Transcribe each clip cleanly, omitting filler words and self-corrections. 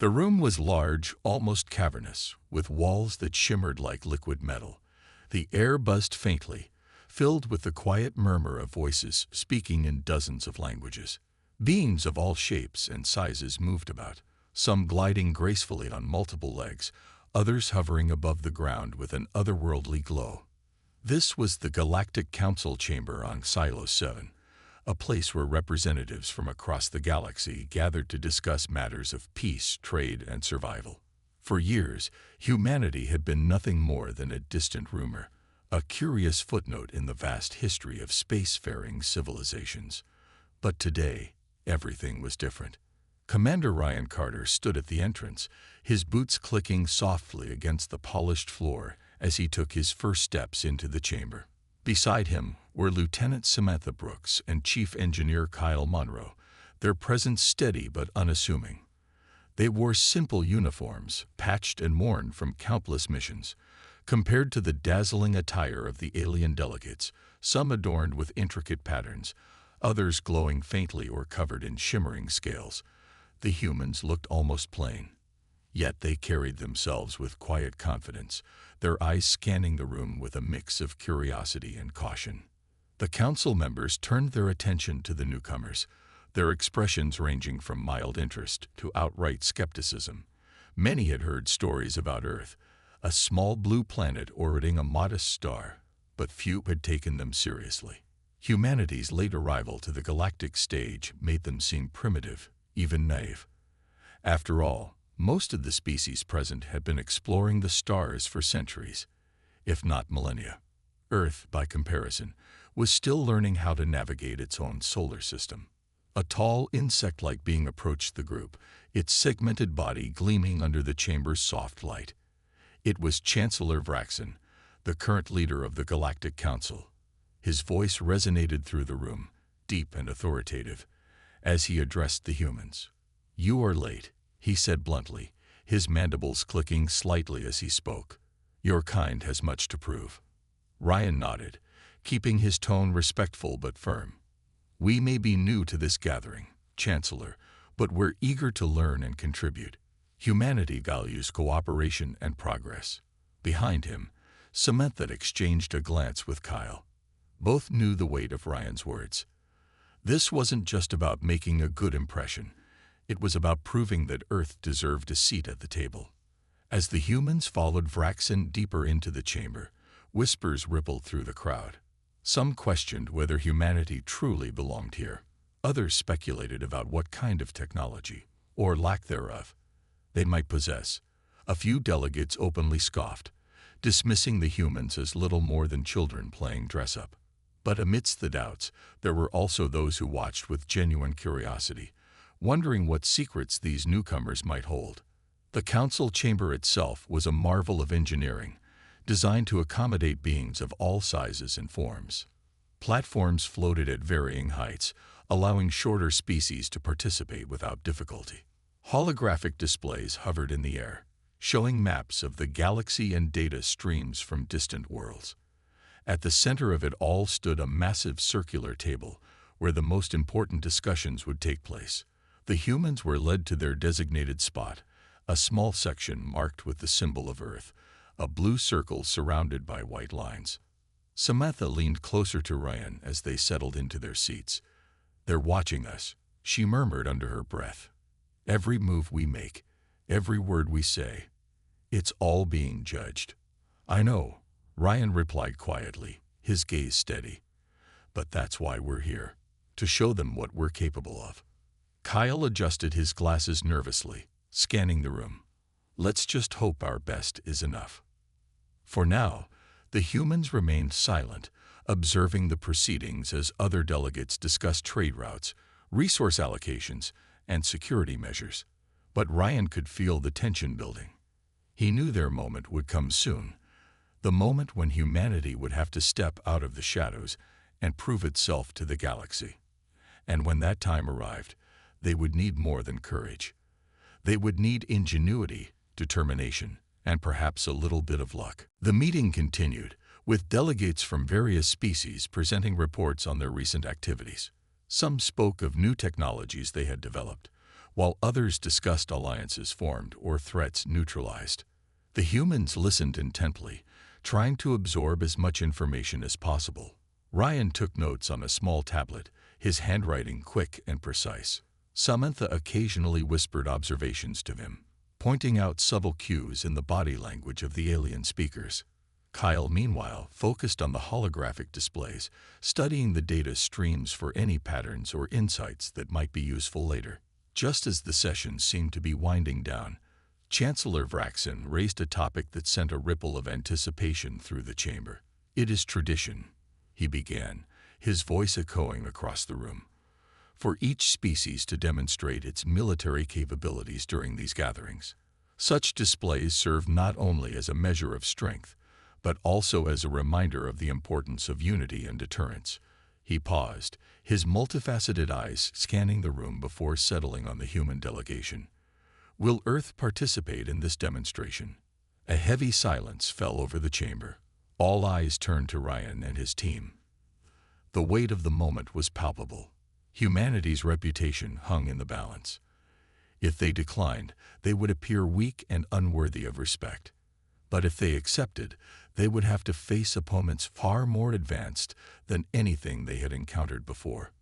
The room was large, almost cavernous, with walls that shimmered like liquid metal. The air buzzed faintly, filled with the quiet murmur of voices speaking in dozens of languages. Beings of all shapes and sizes moved about, some gliding gracefully on multiple legs, others hovering above the ground with an otherworldly glow. This was the Galactic Council Chamber on Silo 7, a place where representatives from across the galaxy gathered to discuss matters of peace, trade, and survival. For years, humanity had been nothing more than a distant rumor, a curious footnote in the vast history of spacefaring civilizations. But today, everything was different. Commander Ryan Carter stood at the entrance, his boots clicking softly against the polished floor as he took his first steps into the chamber. Beside him were Lieutenant Samantha Brooks and Chief Engineer Kyle Monroe, their presence steady but unassuming. They wore simple uniforms, patched and worn from countless missions. Compared to the dazzling attire of the alien delegates, some adorned with intricate patterns, others glowing faintly or covered in shimmering scales, the humans looked almost plain. Yet they carried themselves with quiet confidence, their eyes scanning the room with a mix of curiosity and caution. The council members turned their attention to the newcomers, their expressions ranging from mild interest to outright skepticism. Many had heard stories about Earth, a small blue planet orbiting a modest star, but few had taken them seriously. Humanity's late arrival to the galactic stage made them seem primitive, even naive. After all, most of the species present had been exploring the stars for centuries, if not millennia. Earth, by comparison, was still learning how to navigate its own solar system. A tall, insect-like being approached the group, its segmented body gleaming under the chamber's soft light. It was Chancellor Vraxen, the current leader of the Galactic Council. His voice resonated through the room, deep and authoritative, as he addressed the humans. "You are late," he said bluntly, his mandibles clicking slightly as he spoke. "Your kind has much to prove." Ryan nodded, keeping his tone respectful but firm. "We may be new to this gathering, Chancellor, but we're eager to learn and contribute. Humanity values cooperation and progress." Behind him, Samantha exchanged a glance with Kyle. Both knew the weight of Ryan's words. This wasn't just about making a good impression. It was about proving that Earth deserved a seat at the table. As the humans followed Vraxen deeper into the chamber, whispers rippled through the crowd. Some questioned whether humanity truly belonged here. Others speculated about what kind of technology, or lack thereof, they might possess. A few delegates openly scoffed, dismissing the humans as little more than children playing dress-up. But amidst the doubts, there were also those who watched with genuine curiosity, wondering what secrets these newcomers might hold. The council chamber itself was a marvel of engineering, designed to accommodate beings of all sizes and forms. Platforms floated at varying heights, allowing shorter species to participate without difficulty. Holographic displays hovered in the air, showing maps of the galaxy and data streams from distant worlds. At the center of it all stood a massive circular table, where the most important discussions would take place. The humans were led to their designated spot, a small section marked with the symbol of Earth, a blue circle surrounded by white lines. Samantha leaned closer to Ryan as they settled into their seats. "They're watching us," she murmured under her breath. "Every move we make, every word we say, it's all being judged." "I know," Ryan replied quietly, his gaze steady. "But that's why we're here, to show them what we're capable of." Kyle adjusted his glasses nervously, scanning the room. "Let's just hope our best is enough." For now, the humans remained silent, observing the proceedings as other delegates discussed trade routes, resource allocations, and security measures. But Ryan could feel the tension building. He knew their moment would come soon, the moment when humanity would have to step out of the shadows and prove itself to the galaxy. And when that time arrived, they would need more than courage. They would need ingenuity, determination, and perhaps a little bit of luck. The meeting continued, with delegates from various species presenting reports on their recent activities. Some spoke of new technologies they had developed, while others discussed alliances formed or threats neutralized. The humans listened intently, trying to absorb as much information as possible. Ryan took notes on a small tablet, his handwriting quick and precise. Samantha occasionally whispered observations to him, pointing out subtle cues in the body language of the alien speakers. Kyle, meanwhile, focused on the holographic displays, studying the data streams for any patterns or insights that might be useful later. Just as the session seemed to be winding down, Chancellor Vraxin raised a topic that sent a ripple of anticipation through the chamber. "It is tradition," he began, his voice echoing across the room, "for each species to demonstrate its military capabilities during these gatherings. Such displays serve not only as a measure of strength, but also as a reminder of the importance of unity and deterrence." He paused, his multifaceted eyes scanning the room before settling on the human delegation. "Will Earth participate in this demonstration?" A heavy silence fell over the chamber. All eyes turned to Ryan and his team. The weight of the moment was palpable. Humanity's reputation hung in the balance. If they declined, they would appear weak and unworthy of respect. But if they accepted, they would have to face opponents far more advanced than anything they had encountered before.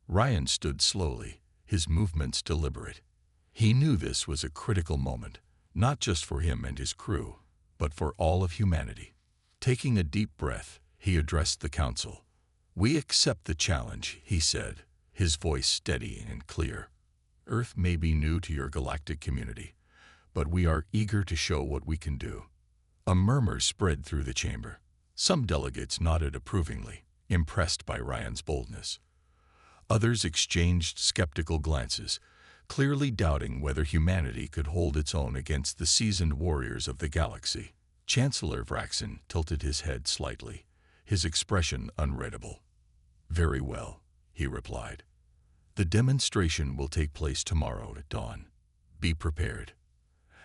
Ryan stood slowly, his movements deliberate. He knew this was a critical moment, not just for him and his crew, but for all of humanity. Taking a deep breath, he addressed the council. "We accept the challenge," he said, his voice steady and clear. "Earth may be new to your galactic community, but we are eager to show what we can do." A murmur spread through the chamber. Some delegates nodded approvingly, impressed by Ryan's boldness. Others exchanged skeptical glances, clearly doubting whether humanity could hold its own against the seasoned warriors of the galaxy. Chancellor Vraxin tilted his head slightly, his expression unreadable. "Very well," he replied. "The demonstration will take place tomorrow at dawn. Be prepared."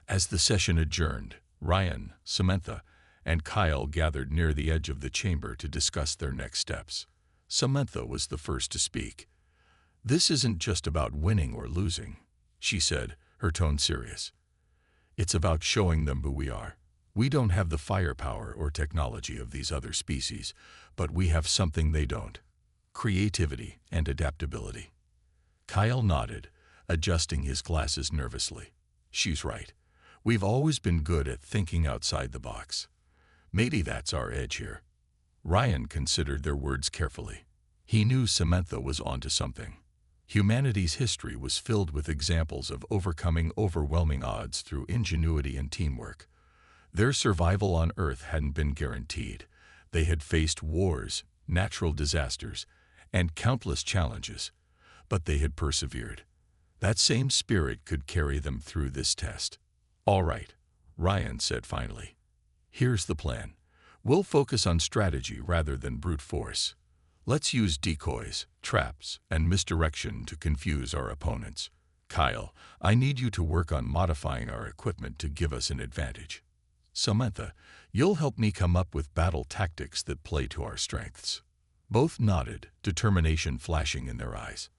As the session adjourned, Ryan, Samantha, and Kyle gathered near the edge of the chamber to discuss their next steps. Samantha was the first to speak. "This isn't just about winning or losing," she said, her tone serious. "It's about showing them who we are. We don't have the firepower or technology of these other species, but we have something they don't: creativity and adaptability." Kyle nodded, adjusting his glasses nervously. "She's right. We've always been good at thinking outside the box. Maybe that's our edge here." Ryan considered their words carefully. He knew Samantha was onto something. Humanity's history was filled with examples of overcoming overwhelming odds through ingenuity and teamwork. Their survival on Earth hadn't been guaranteed. They had faced wars, natural disasters, and countless challenges, but they had persevered. That same spirit could carry them through this test. "All right," Ryan said finally. "Here's the plan. We'll focus on strategy rather than brute force. Let's use decoys, traps, and misdirection to confuse our opponents. Kyle, I need you to work on modifying our equipment to give us an advantage. Samantha, you'll help me come up with battle tactics that play to our strengths." Both nodded, determination flashing in their eyes.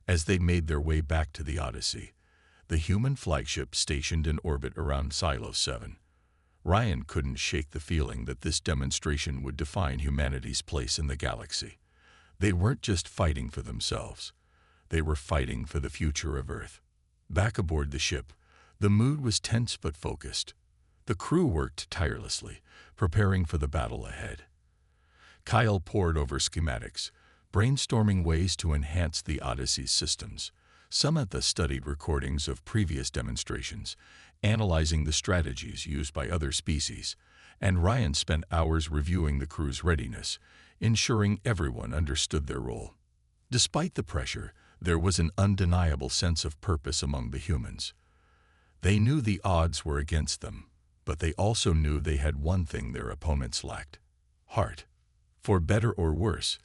As they made their way back to the Odyssey, the human flagship stationed in orbit around Silo 7, Ryan couldn't shake the feeling that this demonstration would define humanity's place in the galaxy. They weren't just fighting for themselves. They were fighting for the future of Earth. Back aboard the ship, the mood was tense but focused. The crew worked tirelessly, preparing for the battle ahead. Kyle pored over schematics, brainstorming ways to enhance the Odyssey's systems. Samantha studied recordings of previous demonstrations, analyzing the strategies used by other species, and Ryan spent hours reviewing the crew's readiness, ensuring everyone understood their role. Despite the pressure, there was an undeniable sense of purpose among the humans. They knew the odds were against them, but they also knew they had one thing their opponents lacked: heart. For better or worse,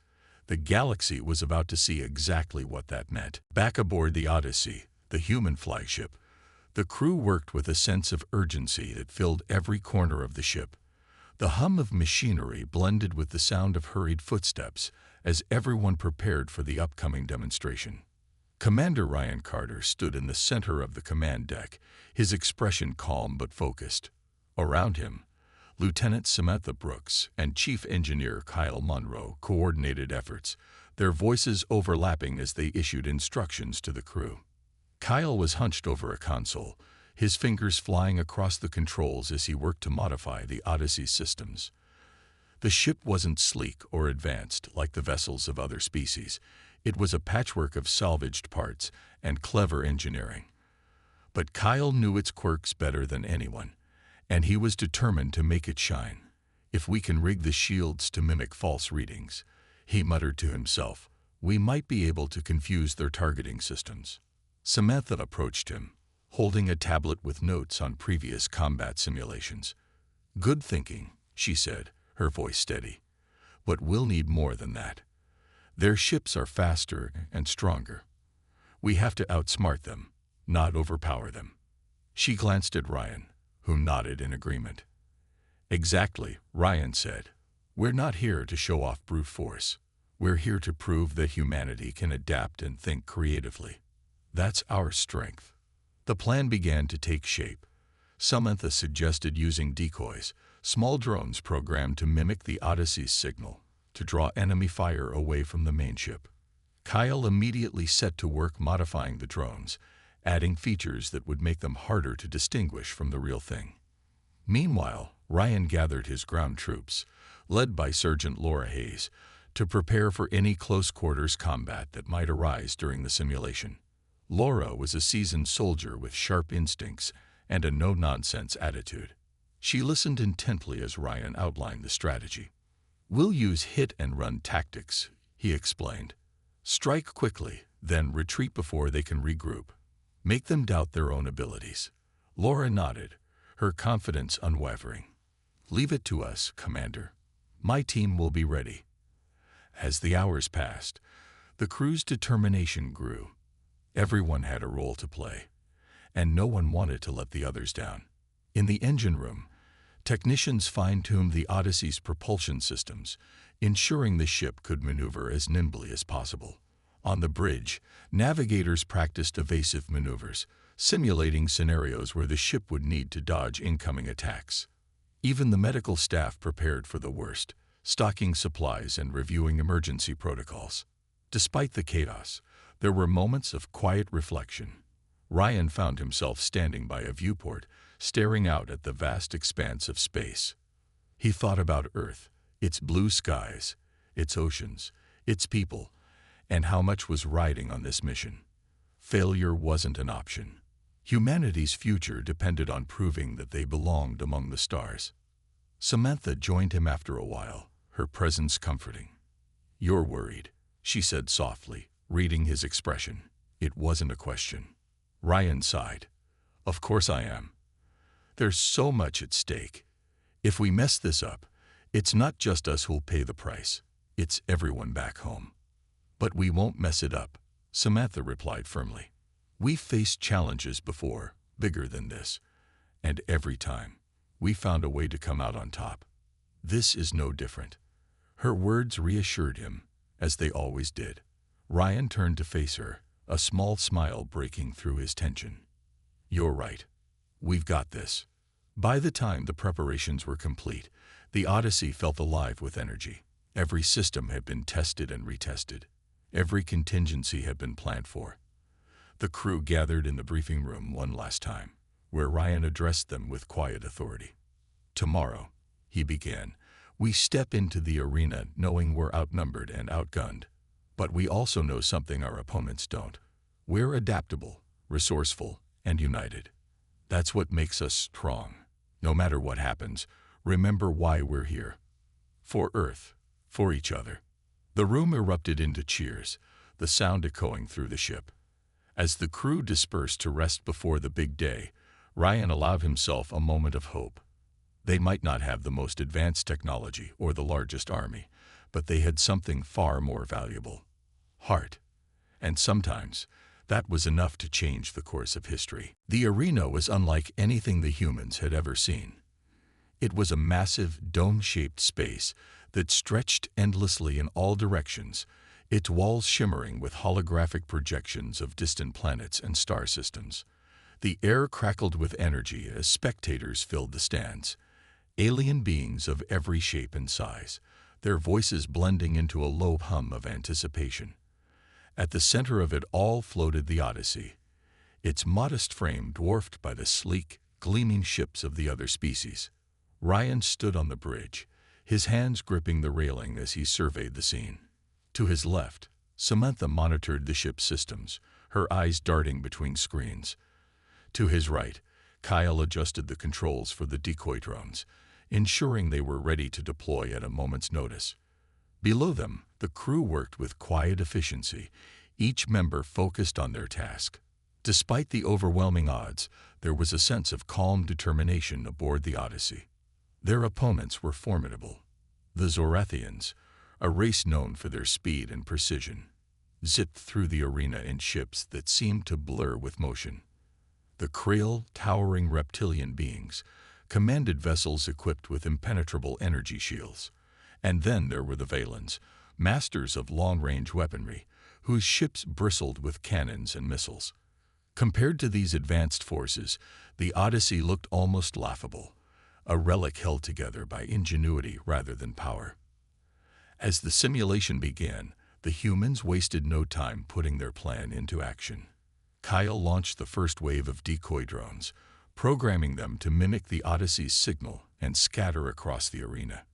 the galaxy was about to see exactly what that meant. Back aboard the Odyssey, the human flagship, the crew worked with a sense of urgency that filled every corner of the ship. The hum of machinery blended with the sound of hurried footsteps as everyone prepared for the upcoming demonstration. Commander Ryan Carter stood in the center of the command deck, his expression calm but focused. Around him, Lieutenant Samantha Brooks and Chief Engineer Kyle Monroe coordinated efforts, their voices overlapping as they issued instructions to the crew. Kyle was hunched over a console, his fingers flying across the controls as he worked to modify the Odyssey's systems. The ship wasn't sleek or advanced like the vessels of other species. It was a patchwork of salvaged parts and clever engineering. But Kyle knew its quirks better than anyone, and he was determined to make it shine. If we can rig the shields to mimic false readings, he muttered to himself, we might be able to confuse their targeting systems. Samantha approached him, holding a tablet with notes on previous combat simulations. Good thinking, she said, her voice steady. But we'll need more than that. Their ships are faster and stronger. We have to outsmart them, not overpower them. She glanced at Ryan, who nodded in agreement. Exactly, Ryan said. We're not here to show off brute force. We're here to prove that humanity can adapt and think creatively. That's our strength. The plan began to take shape. Samantha suggested using decoys, small drones programmed to mimic the Odyssey's signal, to draw enemy fire away from the main ship. Kyle immediately set to work modifying the drones, adding features that would make them harder to distinguish from the real thing. Meanwhile, Ryan gathered his ground troops, led by Sergeant Laura Hayes, to prepare for any close-quarters combat that might arise during the simulation. Laura was a seasoned soldier with sharp instincts and a no-nonsense attitude. She listened intently as Ryan outlined the strategy. We'll use hit-and-run tactics, he explained. Strike quickly, then retreat before they can regroup. Make them doubt their own abilities. Laura nodded, her confidence unwavering. Leave it to us, Commander. My team will be ready. As the hours passed, the crew's determination grew. Everyone had a role to play, and no one wanted to let the others down. In the engine room, technicians fine-tuned the Odyssey's propulsion systems, ensuring the ship could maneuver as nimbly as possible. On the bridge, navigators practiced evasive maneuvers, simulating scenarios where the ship would need to dodge incoming attacks. Even the medical staff prepared for the worst, stocking supplies and reviewing emergency protocols. Despite the chaos, there were moments of quiet reflection. Ryan found himself standing by a viewport, staring out at the vast expanse of space. He thought about Earth, its blue skies, its oceans, its people, and how much was riding on this mission. Failure wasn't an option. Humanity's future depended on proving that they belonged among the stars. Samantha joined him after a while, her presence comforting. You're worried, she said softly, reading his expression. It wasn't a question. Ryan sighed. Of course I am. There's so much at stake. If we mess this up, it's not just us who'll pay the price. It's everyone back home. But we won't mess it up, Samantha replied firmly. We've faced challenges before, bigger than this, and every time, we found a way to come out on top. This is no different. Her words reassured him, as they always did. Ryan turned to face her, a small smile breaking through his tension. You're right. We've got this. By the time the preparations were complete, the Odyssey felt alive with energy. Every system had been tested and retested. Every contingency had been planned for. The crew gathered in the briefing room one last time, where Ryan addressed them with quiet authority. Tomorrow, he began, we step into the arena knowing we're outnumbered and outgunned. But we also know something our opponents don't. We're adaptable, resourceful, and united. That's what makes us strong. No matter what happens, remember why we're here. For Earth, for each other. The room erupted into cheers, the sound echoing through the ship. As the crew dispersed to rest before the big day, Ryan allowed himself a moment of hope. They might not have the most advanced technology or the largest army, but they had something far more valuable. Heart. And sometimes, that was enough to change the course of history. The arena was unlike anything the humans had ever seen. It was a massive, dome-shaped space that stretched endlessly in all directions, its walls shimmering with holographic projections of distant planets and star systems. The air crackled with energy as spectators filled the stands, alien beings of every shape and size, their voices blending into a low hum of anticipation. At the center of it all floated the Odyssey, its modest frame dwarfed by the sleek, gleaming ships of the other species. Ryan stood on the bridge, his hands gripping the railing as he surveyed the scene. To his left, Samantha monitored the ship's systems, her eyes darting between screens. To his right, Kyle adjusted the controls for the decoy drones, ensuring they were ready to deploy at a moment's notice. Below them, the crew worked with quiet efficiency, each member focused on their task. Despite the overwhelming odds, there was a sense of calm determination aboard the Odyssey. Their opponents were formidable. The Zorathians, a race known for their speed and precision, zipped through the arena in ships that seemed to blur with motion. The Krill, towering reptilian beings, commanded vessels equipped with impenetrable energy shields. And then there were the Valens, masters of long-range weaponry, whose ships bristled with cannons and missiles. Compared to these advanced forces, the Odyssey looked almost laughable, a relic held together by ingenuity rather than power. As the simulation began, the humans wasted no time putting their plan into action. Kyle launched the first wave of decoy drones, programming them to mimic the Odyssey's signal and scatter across the arena.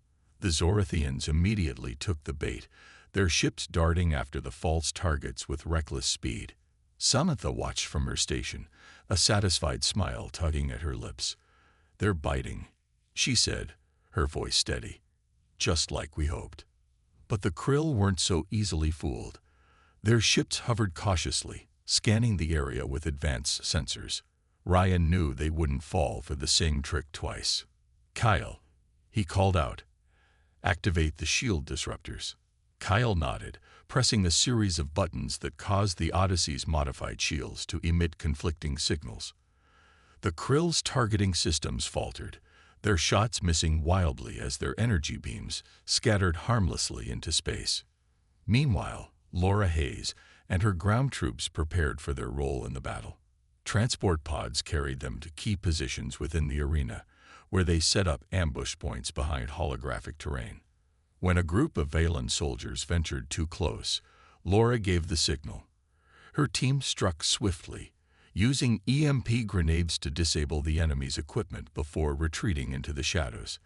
The Zorathians immediately took the bait, their ships darting after the false targets with reckless speed. Samantha watched from her station, a satisfied smile tugging at her lips. "They're biting," she said, her voice steady. "Just like we hoped." But the Krill weren't so easily fooled. Their ships hovered cautiously, scanning the area with advanced sensors. Ryan knew they wouldn't fall for the same trick twice. "Kyle," he called out, "activate the shield disruptors." Kyle nodded, pressing a series of buttons that caused the Odyssey's modified shields to emit conflicting signals. The Krill's targeting systems faltered, their shots missing wildly as their energy beams scattered harmlessly into space. Meanwhile, Laura Hayes and her ground troops prepared for their role in the battle. Transport pods carried them to key positions within the arena, where they set up ambush points behind holographic terrain. When a group of Valen soldiers ventured too close, Laura gave the signal. Her team struck swiftly, using EMP grenades to disable the enemy's equipment before retreating into the shadows.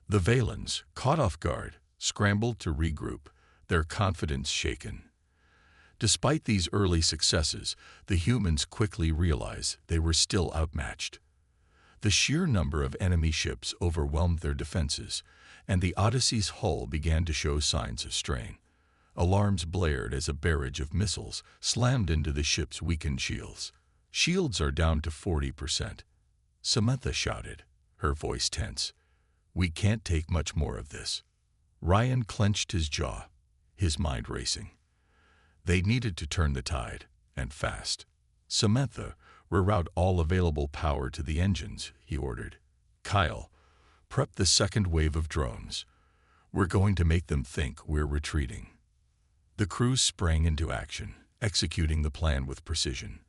The Valens, caught off guard, scrambled to regroup, their confidence shaken. Despite these early successes, the humans quickly realized they were still outmatched. The sheer number of enemy ships overwhelmed their defenses, and the Odyssey's hull began to show signs of strain. Alarms blared as a barrage of missiles slammed into the ship's weakened shields. "Shields are down to 40%. Samantha shouted, her voice tense. "We can't take much more of this." Ryan clenched his jaw, his mind racing. They needed to turn the tide, and fast. "Samantha, reroute all available power to the engines," he ordered. "Kyle, prep the second wave of drones. We're going to make them think we're retreating." The crew sprang into action, executing the plan with precision.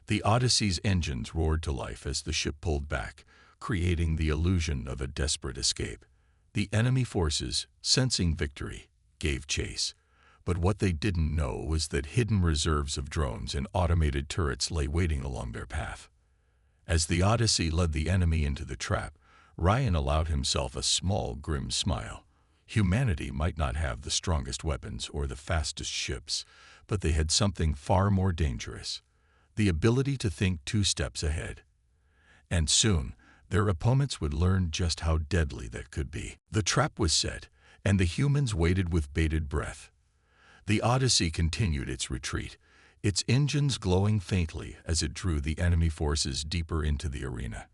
The Odyssey's engines roared to life as the ship pulled back, creating the illusion of a desperate escape. The enemy forces, sensing victory, gave chase. But what they didn't know was that hidden reserves of drones and automated turrets lay waiting along their path. As the Odyssey led the enemy into the trap, Ryan allowed himself a small, grim smile. Humanity might not have the strongest weapons or the fastest ships, but they had something far more dangerous: the ability to think 2 steps ahead. And soon, their opponents would learn just how deadly that could be. The trap was set, and the humans waited with bated breath. The Odyssey continued its retreat, its engines glowing faintly as it drew the enemy forces deeper into the arena.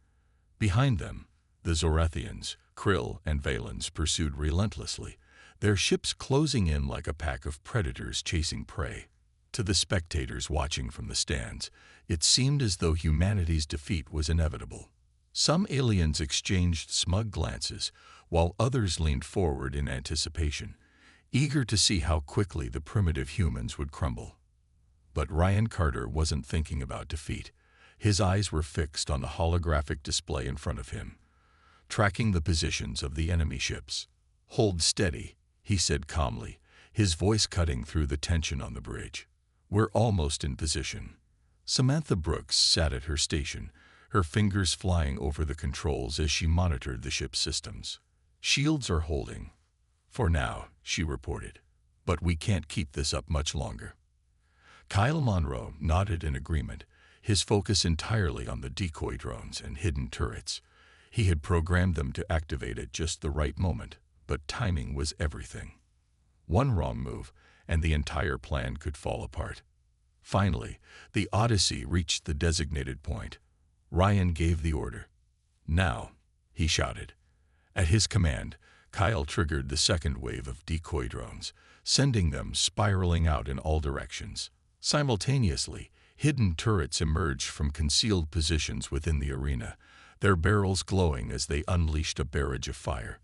Behind them, the Zorathians, Krill, and Valens pursued relentlessly, their ships closing in like a pack of predators chasing prey. To the spectators watching from the stands, it seemed as though humanity's defeat was inevitable. Some aliens exchanged smug glances, while others leaned forward in anticipation, eager to see how quickly the primitive humans would crumble. But Ryan Carter wasn't thinking about defeat. His eyes were fixed on the holographic display in front of him, tracking the positions of the enemy ships. "Hold steady," he said calmly, his voice cutting through the tension on the bridge. "We're almost in position." Samantha Brooks sat at her station, her fingers flying over the controls as she monitored the ship's systems. "Shields are holding. For now," she reported. "But we can't keep this up much longer." Kyle Monroe nodded in agreement, his focus entirely on the decoy drones and hidden turrets. He had programmed them to activate at just the right moment, but timing was everything. One wrong move, and the entire plan could fall apart. Finally, the Odyssey reached the designated point. Ryan gave the order. "Now," he shouted. At his command, Kyle triggered the second wave of decoy drones, sending them spiraling out in all directions. Simultaneously, hidden turrets emerged from concealed positions within the arena, their barrels glowing as they unleashed a barrage of fire.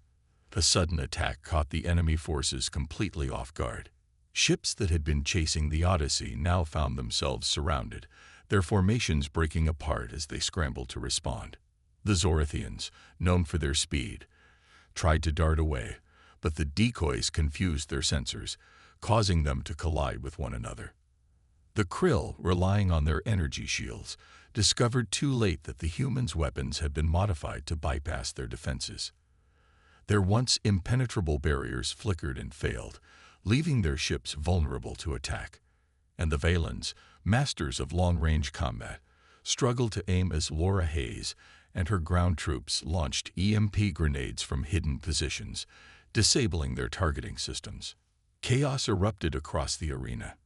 The sudden attack caught the enemy forces completely off guard. Ships that had been chasing the Odyssey now found themselves surrounded, their formations breaking apart as they scrambled to respond. The Zorathians, known for their speed, tried to dart away, but the decoys confused their sensors, causing them to collide with one another. The Krill, relying on their energy shields, discovered too late that the humans' weapons had been modified to bypass their defenses. Their once impenetrable barriers flickered and failed, leaving their ships vulnerable to attack. And the Valens, masters of long-range combat, struggled to aim as Laura Hayes and her ground troops launched EMP grenades from hidden positions, disabling their targeting systems. Chaos erupted across the arena.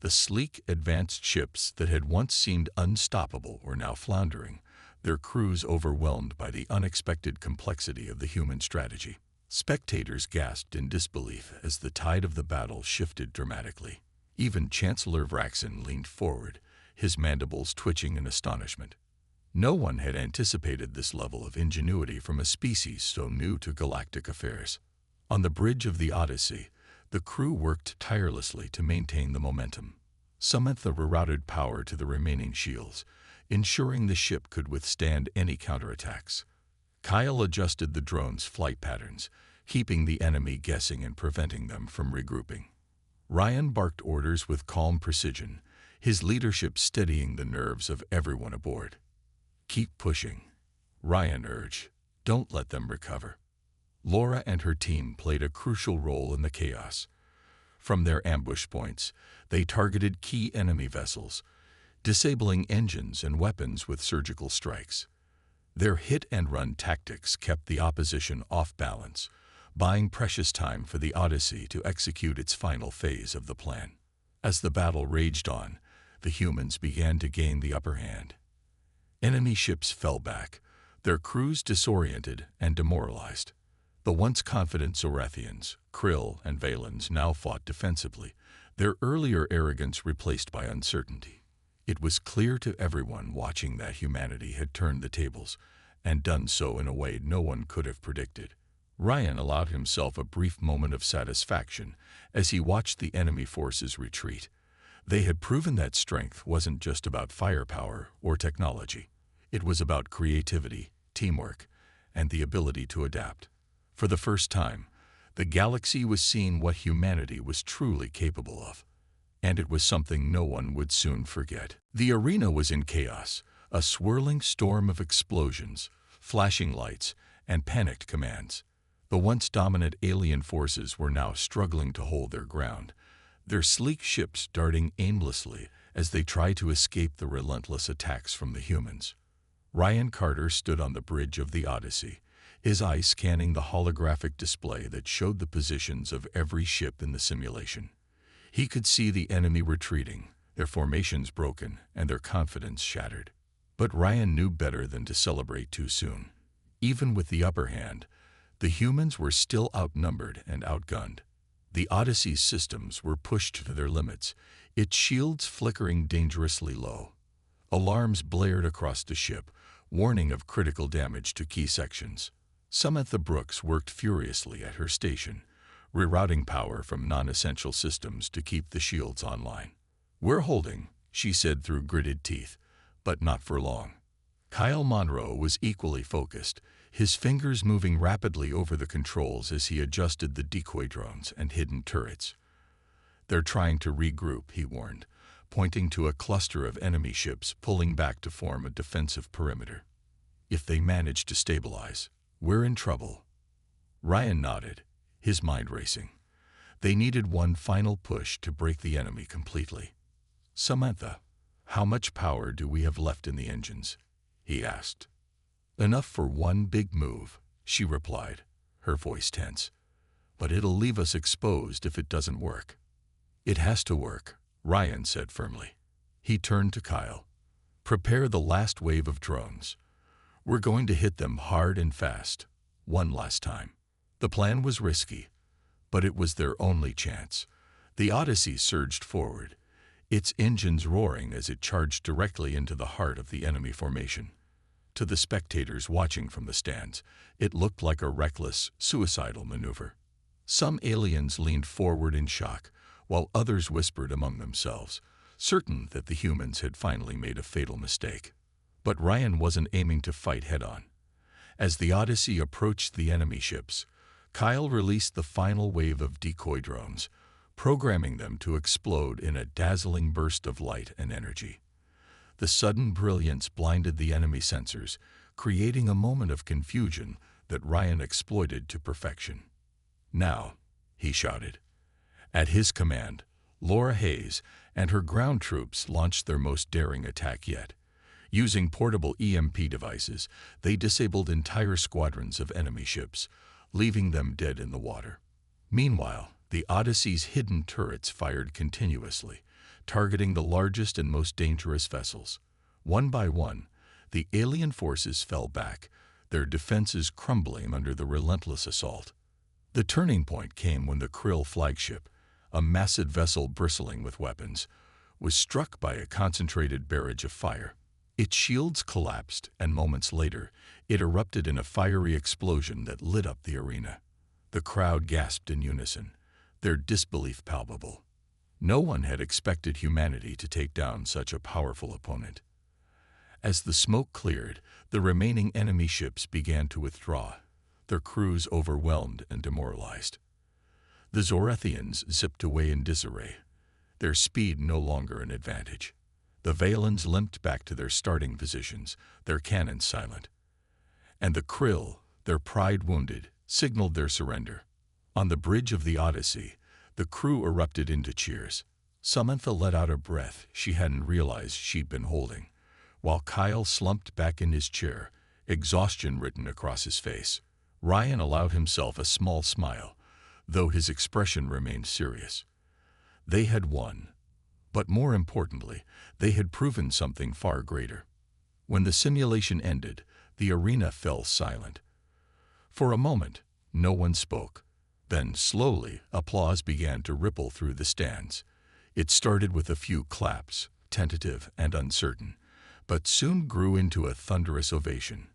The sleek, advanced ships that had once seemed unstoppable were now floundering, their crews overwhelmed by the unexpected complexity of the human strategy. Spectators gasped in disbelief as the tide of the battle shifted dramatically. Even Chancellor Vraxin leaned forward, his mandibles twitching in astonishment. No one had anticipated this level of ingenuity from a species so new to galactic affairs. On the bridge of the Odyssey, the crew worked tirelessly to maintain the momentum. Samantha rerouted power to the remaining shields, ensuring the ship could withstand any counterattacks. Kyle adjusted the drone's flight patterns, keeping the enemy guessing and preventing them from regrouping. Ryan barked orders with calm precision, his leadership steadying the nerves of everyone aboard. "Keep pushing," Ryan urged. "Don't let them recover." Laura and her team played a crucial role in the chaos. From their ambush points, they targeted key enemy vessels, disabling engines and weapons with surgical strikes. Their hit-and-run tactics kept the opposition off balance, buying precious time for the Odyssey to execute its final phase of the plan. As the battle raged on, the humans began to gain the upper hand. Enemy ships fell back, their crews disoriented and demoralized. The once confident Zorathians, Krill, and Valens now fought defensively, their earlier arrogance replaced by uncertainty. It was clear to everyone watching that humanity had turned the tables, and done so in a way no one could have predicted. Ryan allowed himself a brief moment of satisfaction as he watched the enemy forces retreat. They had proven that strength wasn't just about firepower or technology. It was about creativity, teamwork, and the ability to adapt. For the first time, the galaxy was seeing what humanity was truly capable of. And it was something no one would soon forget. The arena was in chaos, a swirling storm of explosions, flashing lights, and panicked commands. The once dominant alien forces were now struggling to hold their ground, their sleek ships darting aimlessly as they tried to escape the relentless attacks from the humans. Ryan Carter stood on the bridge of the Odyssey, his eyes scanning the holographic display that showed the positions of every ship in the simulation. He could see the enemy retreating, their formations broken, and their confidence shattered. But Ryan knew better than to celebrate too soon. Even with the upper hand, the humans were still outnumbered and outgunned. The Odyssey's systems were pushed to their limits, its shields flickering dangerously low. Alarms blared across the ship, warning of critical damage to key sections. Samantha Brooks worked furiously at her station, rerouting power from non-essential systems to keep the shields online. "We're holding," she said through gritted teeth, but not for long. Kyle Monroe was equally focused, his fingers moving rapidly over the controls as he adjusted the decoy drones and hidden turrets. "They're trying to regroup," he warned, pointing to a cluster of enemy ships pulling back to form a defensive perimeter. "If they manage to stabilize, we're in trouble." Ryan nodded, his mind racing. They needed one final push to break the enemy completely. "Samantha, how much power do we have left in the engines?" he asked. "Enough for one big move," she replied, her voice tense. "But it'll leave us exposed if it doesn't work." "It has to work," Ryan said firmly. He turned to Kyle. "Prepare the last wave of drones. We're going to hit them hard and fast, one last time." The plan was risky, but it was their only chance. The Odyssey surged forward, its engines roaring as it charged directly into the heart of the enemy formation. To the spectators watching from the stands, it looked like a reckless, suicidal maneuver. Some aliens leaned forward in shock, while others whispered among themselves, certain that the humans had finally made a fatal mistake. But Ryan wasn't aiming to fight head-on. As the Odyssey approached the enemy ships, Kyle released the final wave of decoy drones, programming them to explode in a dazzling burst of light and energy. The sudden brilliance blinded the enemy sensors, creating a moment of confusion that Ryan exploited to perfection. "Now," he shouted. At his command, Laura Hayes and her ground troops launched their most daring attack yet. Using portable EMP devices, they disabled entire squadrons of enemy ships, leaving them dead in the water. Meanwhile, the Odyssey's hidden turrets fired continuously, targeting the largest and most dangerous vessels. One by one, the alien forces fell back, their defenses crumbling under the relentless assault. The turning point came when the Krill flagship, a massive vessel bristling with weapons, was struck by a concentrated barrage of fire. Its shields collapsed, and moments later, it erupted in a fiery explosion that lit up the arena. The crowd gasped in unison, their disbelief palpable. No one had expected humanity to take down such a powerful opponent. As the smoke cleared, the remaining enemy ships began to withdraw, their crews overwhelmed and demoralized. The Zorethians zipped away in disarray, their speed no longer an advantage. The Valens limped back to their starting positions, their cannons silent. And the Krill, their pride wounded, signaled their surrender. On the bridge of the Odyssey, the crew erupted into cheers. Samantha let out a breath she hadn't realized she'd been holding, while Kyle slumped back in his chair, exhaustion written across his face. Ryan allowed himself a small smile, though his expression remained serious. They had won. But more importantly, they had proven something far greater. When the simulation ended, the arena fell silent. For a moment, no one spoke. Then, slowly, applause began to ripple through the stands. It started with a few claps, tentative and uncertain, but soon grew into a thunderous ovation.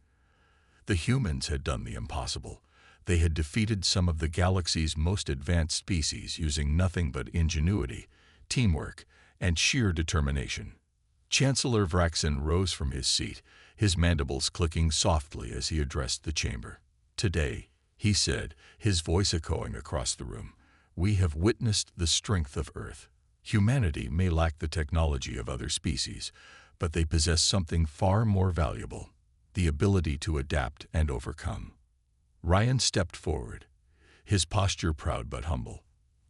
The humans had done the impossible. They had defeated some of the galaxy's most advanced species using nothing but ingenuity, teamwork, and sheer determination. Chancellor Vraxin rose from his seat, his mandibles clicking softly as he addressed the chamber. "Today," he said, his voice echoing across the room, "we have witnessed the strength of Earth. Humanity may lack the technology of other species, but they possess something far more valuable, the ability to adapt and overcome." Ryan stepped forward, his posture proud but humble.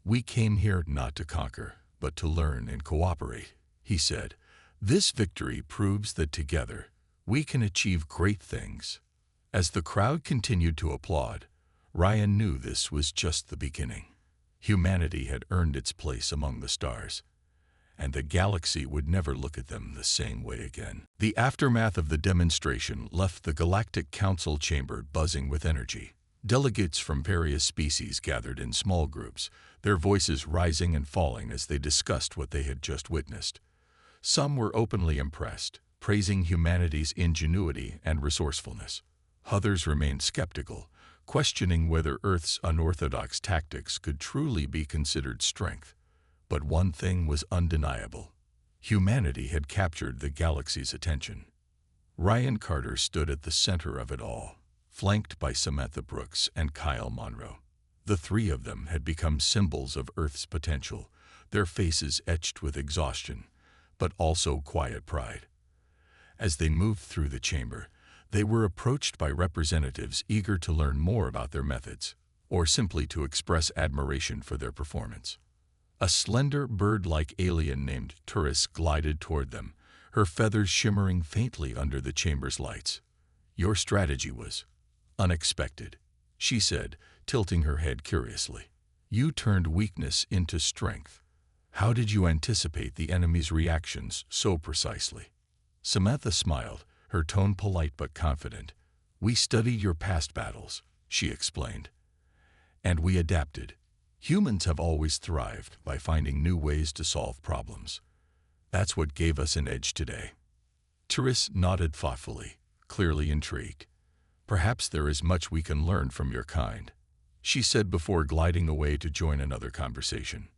"We came here not to conquer, but to learn and cooperate," he said. "This victory proves that together we can achieve great things." As the crowd continued to applaud, Ryan knew this was just the beginning. Humanity had earned its place among the stars, and the galaxy would never look at them the same way again. The aftermath of the demonstration left the Galactic Council chamber buzzing with energy. Delegates from various species gathered in small groups, their voices rising and falling as they discussed what they had just witnessed. Some were openly impressed, praising humanity's ingenuity and resourcefulness. Others remained skeptical, questioning whether Earth's unorthodox tactics could truly be considered strength. But one thing was undeniable. Humanity had captured the galaxy's attention. Ryan Carter stood at the center of it all, flanked by Samantha Brooks and Kyle Monroe. The three of them had become symbols of Earth's potential, their faces etched with exhaustion, but also quiet pride. As they moved through the chamber, they were approached by representatives eager to learn more about their methods, or simply to express admiration for their performance. A slender, bird-like alien named Turis glided toward them, her feathers shimmering faintly under the chamber's lights. "Your strategy was unexpected," she said, tilting her head curiously. "You turned weakness into strength. How did you anticipate the enemy's reactions so precisely?" Samantha smiled, her tone polite but confident. "We studied your past battles," she explained. "And we adapted. Humans have always thrived by finding new ways to solve problems. That's what gave us an edge today." Turis nodded thoughtfully, clearly intrigued. "Perhaps there is much we can learn from your kind," she said before gliding away to join another conversation.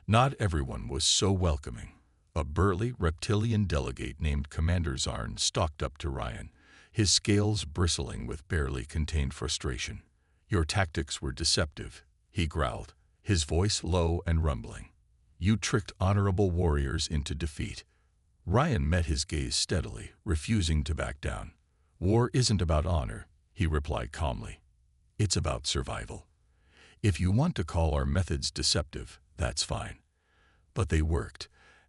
Not everyone was so welcoming. A burly reptilian delegate named Commander Zarn stalked up to Ryan, his scales bristling with barely contained frustration. "Your tactics were deceptive," he growled, his voice low and rumbling. "You tricked honorable warriors into defeat." Ryan met his gaze steadily, refusing to back down. "War isn't about honor," he replied calmly. "It's about survival. If you want to call our methods deceptive, that's fine. But they worked,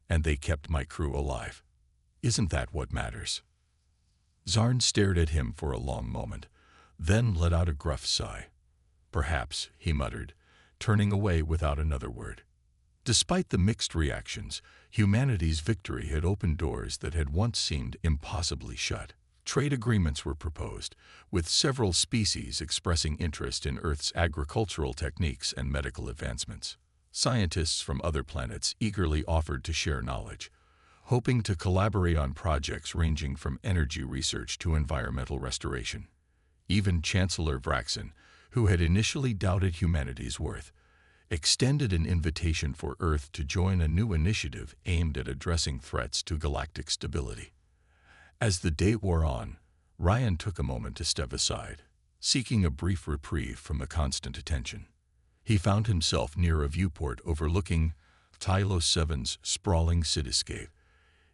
and they kept my crew alive. Isn't that what matters?" Zarn stared at him for a long moment, then let out a gruff sigh. "Perhaps," he muttered, turning away without another word. Despite the mixed reactions, humanity's victory had opened doors that had once seemed impossibly shut. Trade agreements were proposed, with several species expressing interest in Earth's agricultural techniques and medical advancements. Scientists from other planets eagerly offered to share knowledge, hoping to collaborate on projects ranging from energy research to environmental restoration. Even Chancellor Vraxin, who had initially doubted humanity's worth, extended an invitation for Earth to join a new initiative aimed at addressing threats to galactic stability. As the day wore on, Ryan took a moment to step aside, seeking a brief reprieve from the constant attention. He found himself near a viewport overlooking Tylos 7's sprawling cityscape,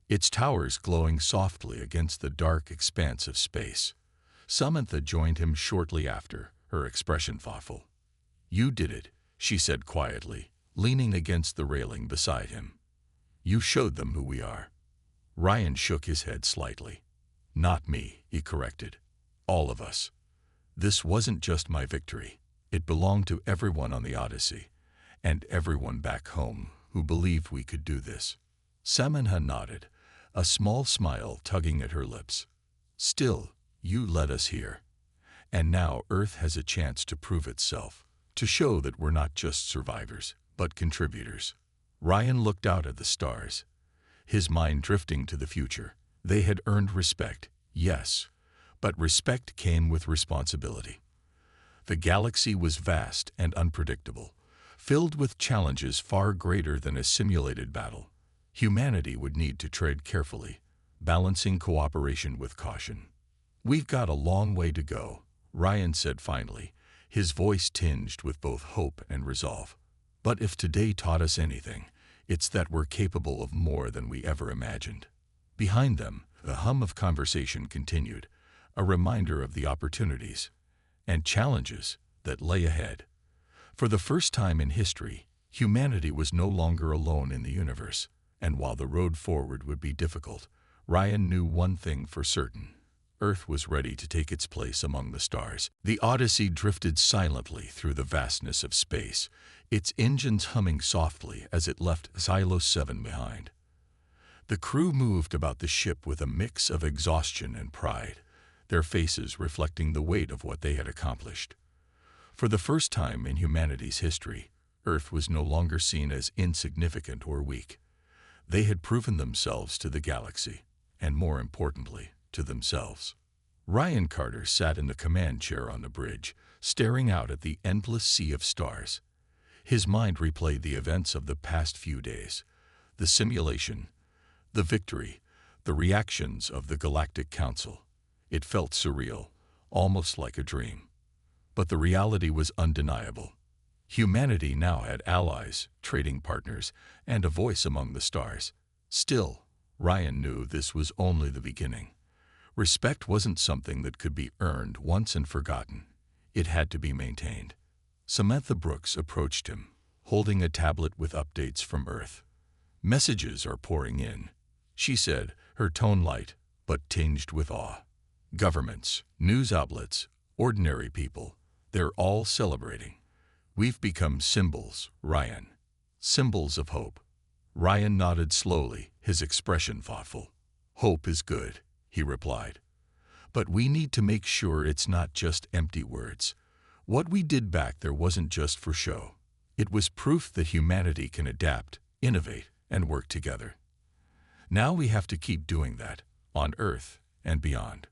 its towers glowing softly against the dark expanse of space. Samantha joined him shortly after, her expression thoughtful. "You did it," she said quietly, leaning against the railing beside him. "You showed them who we are." Ryan shook his head slightly. "Not me," he corrected. "All of us. This wasn't just my victory. It belonged to everyone on the Odyssey, and everyone back home who believed we could do this." Samantha nodded, a small smile tugging at her lips. "Still, you led us here. And now Earth has a chance to prove itself, to show that we're not just survivors, but contributors." Ryan looked out at the stars, his mind drifting to the future. They had earned respect, yes, but respect came with responsibility. The galaxy was vast and unpredictable, filled with challenges far greater than a simulated battle. Humanity would need to tread carefully, balancing cooperation with caution. "We've got a long way to go," Ryan said finally, his voice tinged with both hope and resolve. "But if today taught us anything, it's that we're capable of more than we ever imagined." Behind them, the hum of conversation continued, a reminder of the opportunities and challenges that lay ahead. For the first time in history, humanity was no longer alone in the universe, and while the road forward would be difficult, Ryan knew one thing for certain. Earth was ready to take its place among the stars. The Odyssey drifted silently through the vastness of space, its engines humming softly as it left Tylos 7 behind. The crew moved about the ship with a mix of exhaustion and pride, their faces reflecting the weight of what they had accomplished. For the first time in humanity's history, Earth was no longer seen as insignificant or weak. They had proven themselves to the galaxy, and more importantly, to themselves. Ryan Carter sat in the command chair on the bridge, staring out at the endless sea of stars. His mind replayed the events of the past few days, the simulation, the victory, the reactions of the Galactic Council. It felt surreal, almost like a dream. But the reality was undeniable. Humanity now had allies, trading partners, and a voice among the stars. Still, Ryan knew this was only the beginning. Respect wasn't something that could be earned once and forgotten. It had to be maintained. Samantha Brooks approached him, holding a tablet with updates from Earth. "Messages are pouring in," she said, her tone light, but tinged with awe. "Governments, news outlets, ordinary people, they're all celebrating. We've become symbols, Ryan. Symbols of hope." Ryan nodded slowly, his expression thoughtful. "Hope is good," he replied. "But we need to make sure it's not just empty words. What we did back there wasn't just for show. It was proof that humanity can adapt, innovate, and work together. Now we have to keep doing that, on Earth and beyond."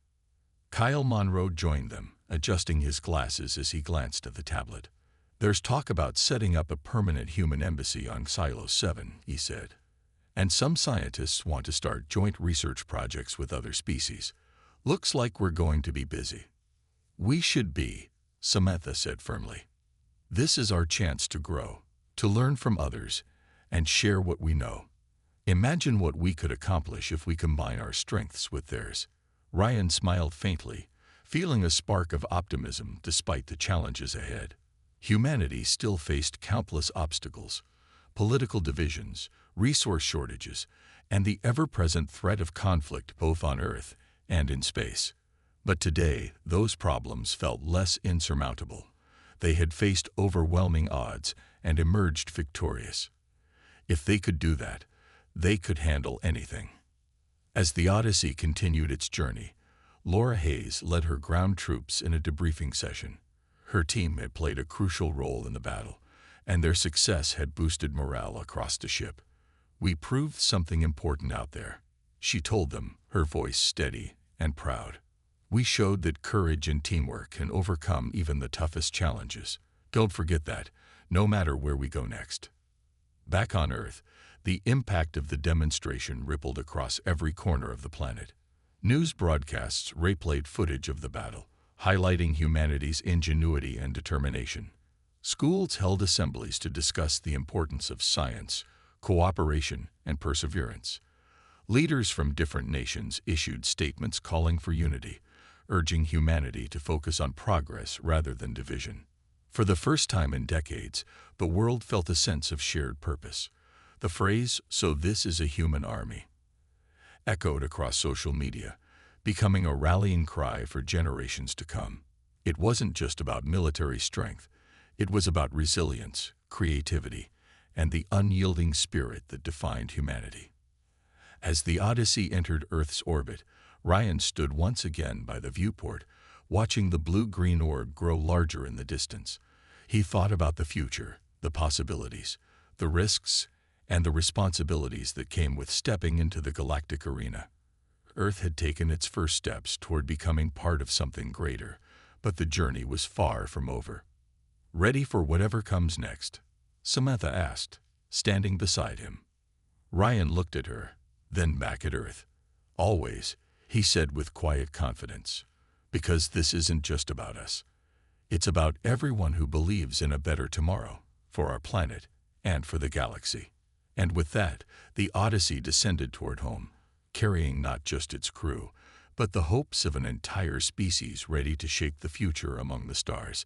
Kyle Monroe joined them, adjusting his glasses as he glanced at the tablet. "There's talk about setting up a permanent human embassy on Silo 7, he said. "And some scientists want to start joint research projects with other species. Looks like we're going to be busy." "We should be," Samantha said firmly. "This is our chance to grow, to learn from others, and share what we know. Imagine what we could accomplish if we combine our strengths with theirs." Ryan smiled faintly, feeling a spark of optimism despite the challenges ahead. Humanity still faced countless obstacles: political divisions, resource shortages, and the ever-present threat of conflict both on Earth and in space. But today, those problems felt less insurmountable. They had faced overwhelming odds and emerged victorious. If they could do that, they could handle anything. As the Odyssey continued its journey, Laura Hayes led her ground troops in a debriefing session. Her team had played a crucial role in the battle, and their success had boosted morale across the ship. "We proved something important out there," she told them, her voice steady and proud. "We showed that courage and teamwork can overcome even the toughest challenges. Don't forget that, no matter where we go next." Back on Earth, the impact of the demonstration rippled across every corner of the planet. News broadcasts replayed footage of the battle, highlighting humanity's ingenuity and determination. Schools held assemblies to discuss the importance of science, cooperation, and perseverance. Leaders from different nations issued statements calling for unity, urging humanity to focus on progress rather than division. For the first time in decades, the world felt a sense of shared purpose. The phrase, "So this is a human army," echoed across social media, becoming a rallying cry for generations to come. It wasn't just about military strength. It was about resilience, creativity, and the unyielding spirit that defined humanity. As the Odyssey entered Earth's orbit, Ryan stood once again by the viewport, watching the blue-green orb grow larger in the distance. He thought about the future, the possibilities, the risks, and the responsibilities that came with stepping into the galactic arena. Earth had taken its first steps toward becoming part of something greater, but the journey was far from over. "Ready for whatever comes next?" Samantha asked, standing beside him. Ryan looked at her, then back at Earth. "Always," he said with quiet confidence, "because this isn't just about us. It's about everyone who believes in a better tomorrow, for our planet and for the galaxy." And with that, the Odyssey descended toward home, carrying not just its crew, but the hopes of an entire species ready to shape the future among the stars.